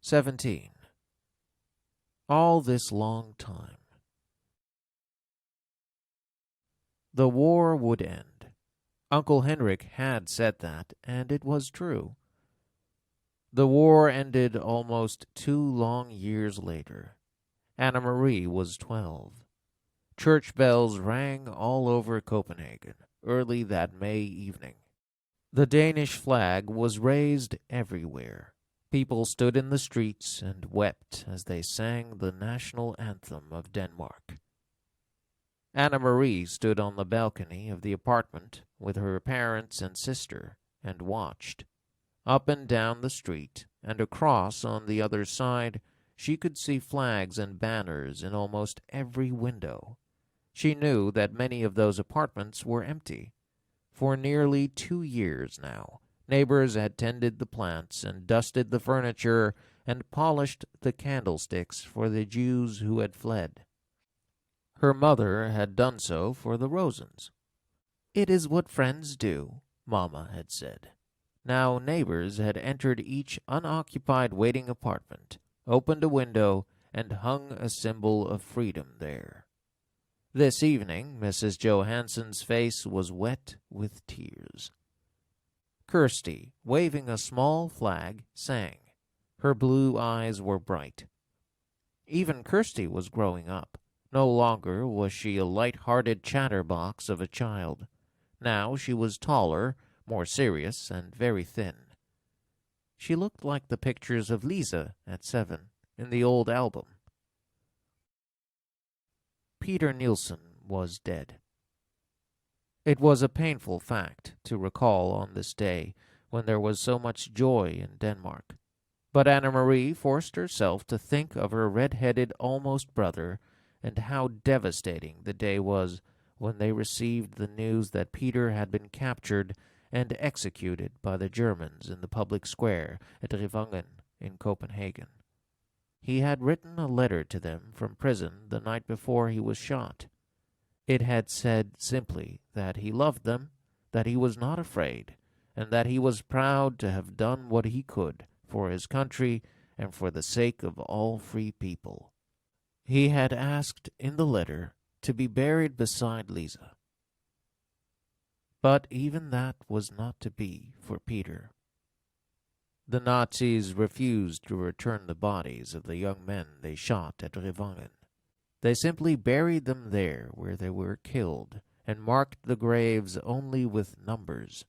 17. All this long time. The war would end. Uncle Henrik had said that, and it was true. The war ended almost 2 long years later. Anne-Marie was 12. Church bells rang all over Copenhagen early that May evening. The Danish flag was raised everywhere. People stood in the streets and wept as they sang the national anthem of Denmark. Anne-Marie stood on the balcony of the apartment with her parents and sister and watched. Up and down the street and across on the other side, she could see flags and banners in almost every window. She knew that many of those apartments were empty. For nearly 2 years now, neighbors had tended the plants and dusted the furniture and polished the candlesticks for the Jews who had fled. Her mother had done so for the Rosens. "It is what friends do," Mamma had said. Now neighbors had entered each unoccupied waiting apartment, opened a window, and hung a symbol of freedom there. This evening, Mrs. Johansson's face was wet with tears. Kirsty, waving a small flag, sang. Her blue eyes were bright. Even Kirsty was growing up. No longer was she a light-hearted chatterbox of a child. Now she was taller, more serious, and very thin. She looked like the pictures of Lisa at 7 in the old album. Peter Nielsen was dead. It was a painful fact to recall on this day when there was so much joy in Denmark. But Anne-Marie forced herself to think of her red-headed almost brother and how devastating the day was when they received the news that Peter had been captured and executed by the Germans in the public square at Rivangen in Copenhagen. He had written a letter to them from prison the night before he was shot. It had said simply that he loved them, that he was not afraid, and that he was proud to have done what he could for his country and for the sake of all free people. He had asked in the letter to be buried beside Lisa. But even that was not to be for Peter. The Nazis refused to return the bodies of the young men they shot at Rivangen. They simply buried them there where they were killed and marked the graves only with numbers